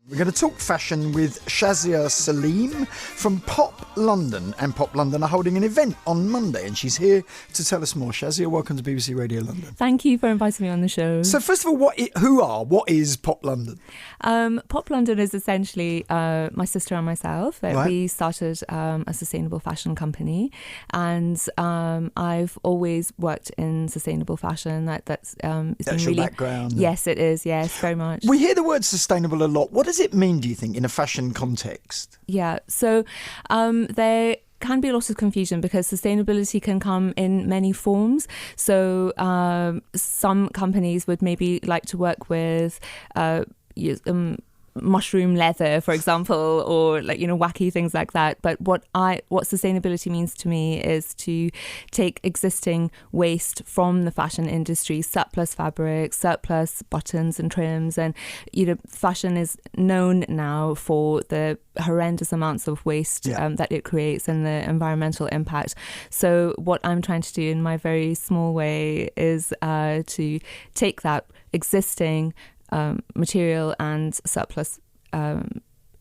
We're going to talk fashion with Shazia Saleem from Pop London. And Pop London are holding an event on Monday, and she's here to tell us more. Shazia, welcome to BBC Radio London. Thank you for inviting me on the show. So first of all, what is Pop London? Pop London is essentially my sister and myself. Right. We started a sustainable fashion company, and I've always worked in sustainable fashion. That's your background. Yes, it is. Yes, very much. We hear the word sustainable a lot. What does it mean, do you think, in a fashion context? Yeah, so there can be a lot of confusion because sustainability can come in many forms. So some companies would maybe like to work with mushroom leather, for example, or wacky things like that. But what sustainability means to me is to take existing waste from the fashion industry, surplus fabrics, surplus buttons and trims, and fashion is known now for the horrendous amounts of waste that it creates and the environmental impact. So what I'm trying to do in my very small way is to take that existing material and surplus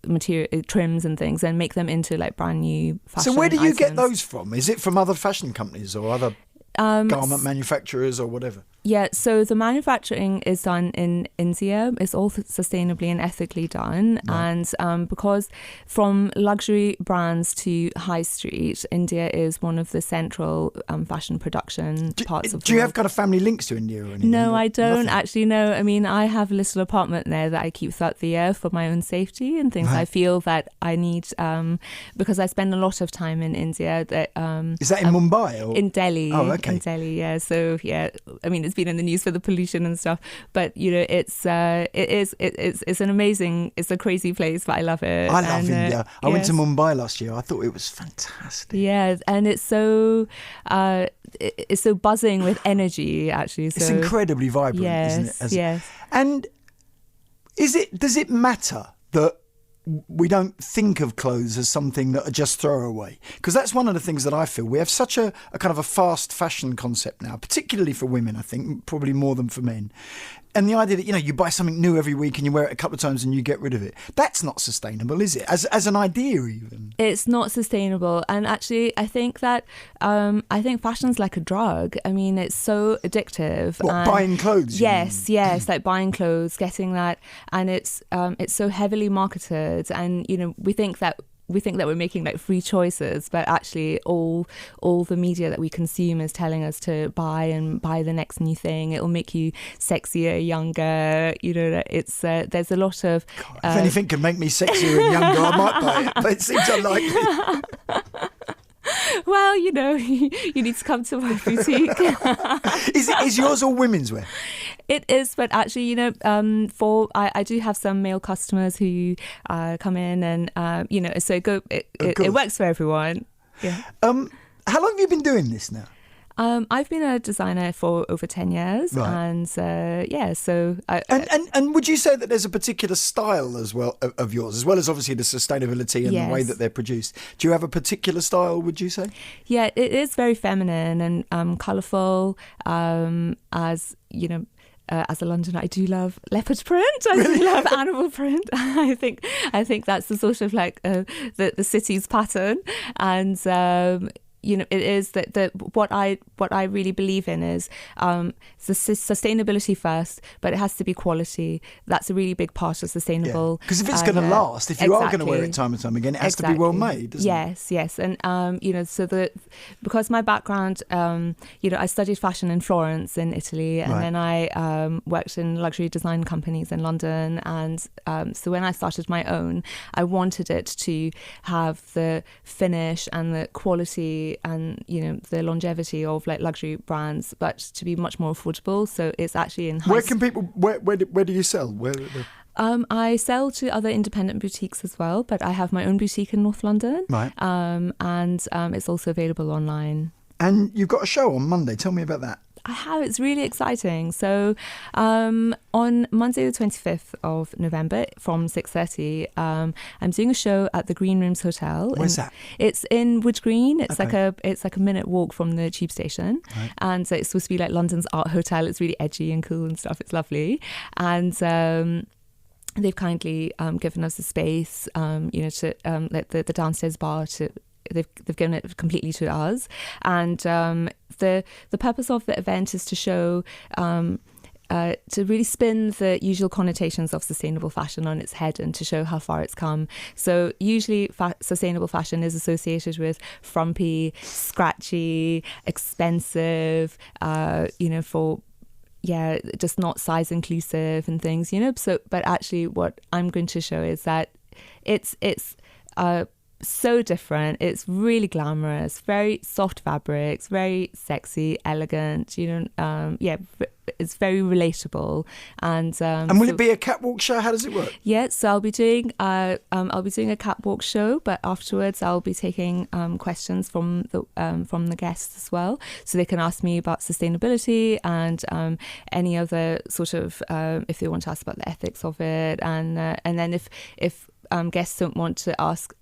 material trims and things and make them into brand new fashion. So where do you items. get those from? Is it from other fashion companies or other garment manufacturers or whatever? Yeah, so the manufacturing is done in India. It's all sustainably and ethically done. Right. And because from luxury brands to high street, India is one of the central fashion production parts of the world. Do you have kind of family links to India or anything? No, I don't. Nothing? Actually, no. I mean, I have a little apartment there that I keep throughout the year for my own safety and things. Right. I feel that I need, because I spend a lot of time in India. Is that in Mumbai? Or? In Delhi. Oh, okay. In Delhi, yeah. So, yeah, I mean, it's been in the news for the pollution and stuff, but it's an amazing, it's a crazy place, but I love it. I love India. I went to Mumbai last year. I thought it was fantastic. Yeah, and it's so buzzing with energy, actually. So, it's incredibly vibrant, yes, isn't it? Yes. And does it matter that we don't think of clothes as something that are just throwaway? Because that's one of the things that I feel. We have such a kind of a fast fashion concept now, particularly for women, I think, probably more than for men. And the idea that, you buy something new every week and you wear it a couple of times and you get rid of it. That's not sustainable, is it? As an idea, even. It's not sustainable. And actually, I think that, fashion's like a drug. I mean, it's so addictive. What, buying clothes? Yes, like buying clothes, getting that. And it's so heavily marketed. And, we think that we're making free choices, but actually all the media that we consume is telling us to buy the next new thing. It will make you sexier, younger. It's there's a lot of. If anything can make me sexier and younger, I might buy it, but it seems unlikely. Well, you need to come to my boutique. Is yours all women's wear? It is, but actually, I do have some male customers who come in, and so it works for everyone. Yeah. How long have you been doing this now? I've been a designer for over 10 years, right. And so. And would you say that there's a particular style as well of yours, as well as obviously the sustainability and yes. the way that they're produced? Do you have a particular style? Would you say? Yeah, it is very feminine and colourful. As a Londoner, I do love leopard print. I do love animal print. I think that's the sort of the city's pattern, and. It is that what I really believe in is sustainability first, but it has to be quality. That's a really big part of sustainable. Because if it's going to last, if you are going to wear it time and time again, it has to be well made, doesn't it? Yes, and because my background, I studied fashion in Florence in Italy, and then I worked in luxury design companies in London, and so when I started my own, I wanted it to have the finish and the quality and the longevity of luxury brands, but to be much more affordable. So it's actually in where do you sell? I sell to other independent boutiques as well, but I have my own boutique in North London, right? And it's also available online. And you've got a show on Monday. Tell me about that. I have. It's really exciting. So on Monday the 25th of November from 6:30, I'm doing a show at the Green Rooms Hotel. Where's that? It's in Wood Green. It's okay. it's like a minute walk from the tube station. Right. And so it's supposed to be like London's art hotel. It's really edgy and cool and stuff. It's lovely. And they've kindly given us a space, to let the downstairs bar to. They've given it completely to us, and the purpose of the event is to show. To really spin the usual connotations of sustainable fashion on its head and to show how far it's come. So usually sustainable fashion is associated with frumpy, scratchy, expensive, just not size inclusive and things, So, but actually what I'm going to show is that it's so different. It's really glamorous, very soft fabrics, very sexy, elegant, it's very relatable. And will it be a catwalk show? How does it work? Yeah, so I'll be doing a catwalk show, but afterwards I'll be taking questions from the guests as well, so they can ask me about sustainability and any other sort of if they want to ask about the ethics of it, and then if guests don't want to ask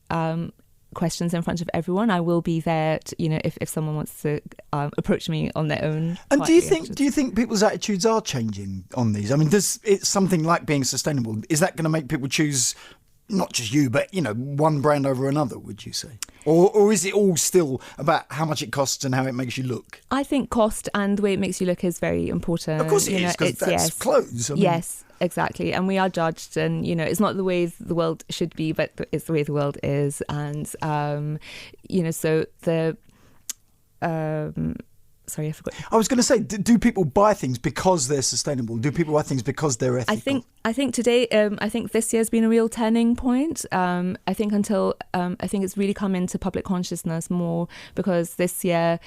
questions in front of everyone, I will be there to, if someone wants to approach me on their own. And do you think people's attitudes are changing on these? I mean, does it's something like being sustainable, is that going to make people choose not just you, but one brand over another, would you say? Or is it all still about how much it costs and how it makes you look? I think cost and the way it makes you look is very important. Of course it is, because that's clothes. Yes, exactly. And we are judged, and it's not the way the world should be, but it's the way the world is. And so the sorry, I forgot. I was going to say, do people buy things because they're sustainable? Do people buy things because they're ethical? I think today, I think this year's been a real turning point. I think it's really come into public consciousness more because this year,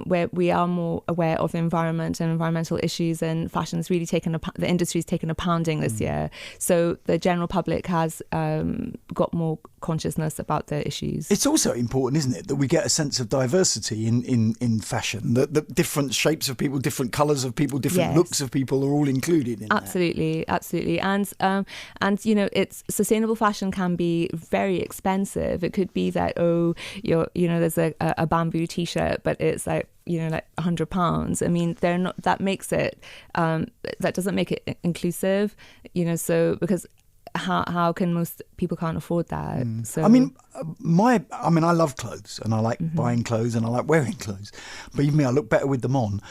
where we are more aware of the environment and environmental issues, and fashion's really the industry's taken a pounding this year. So the general public has got more consciousness about the issues. It's also important, isn't it, that we get a sense of diversity in fashion, that different shapes of people, different colours of people, different looks of people are all included in absolutely. And it's sustainable fashion can be very expensive. It could be that there's a bamboo t-shirt, but it's like £100. I mean, they're not. That makes it. That doesn't make it inclusive. So because how can most people can't afford that? So I mean, I love clothes and I like buying clothes and I like wearing clothes. Believe me, I look better with them on.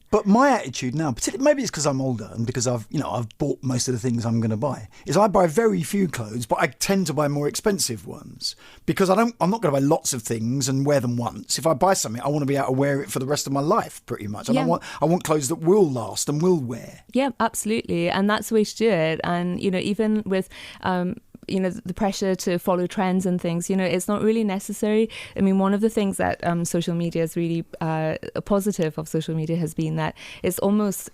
But my attitude now, particularly maybe it's because I'm older and because I've bought most of the things I'm going to buy, is I buy very few clothes, but I tend to buy more expensive ones because I'm not going to buy lots of things and wear them once. If I buy something, I want to be able to wear it for the rest of my life, pretty much. And I want clothes that will last and will wear. Yeah, absolutely, and that's the way to do it. And even with the pressure to follow trends and things, it's not really necessary. I mean, one of the things that social media is really a positive of social media has been that it's almost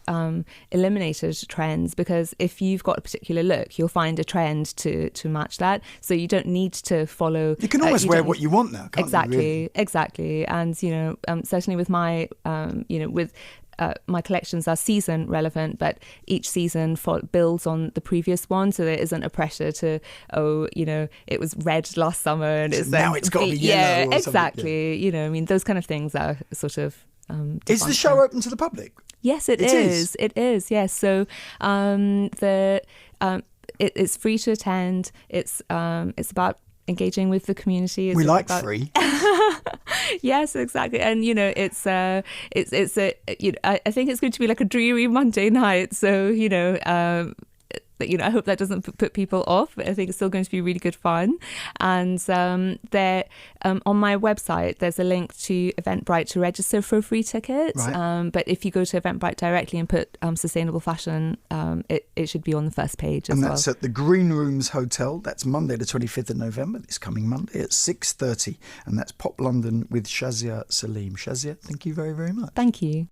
eliminated trends, because if you've got a particular look, you'll find a trend to match that. So you don't need to follow. You can almost wear what you want now, can't you? Really? Exactly. And, certainly with my, my collections are season relevant, but each season builds on the previous one, so there isn't a pressure to it was red last summer and so now it's got to be yellow. Yeah, exactly. Yeah. I mean, those kind of things are sort of. Is the show open to the public? Yes, it is. It is. Yes. So it's free to attend. It's about engaging with the community. We like free. Yes, exactly. And I think it's going to be like a dreary Monday night. So I hope that doesn't put people off. I think it's still going to be really good fun. And there, on my website, there's a link to Eventbrite to register for a free ticket. Right. But if you go to Eventbrite directly and put sustainable fashion, it should be on the first page as well. And that's at the Green Rooms Hotel. That's Monday the 25th of November, this coming Monday at 6:30. And that's Pop London with Shazia Saleem. Shazia, thank you very, very much. Thank you.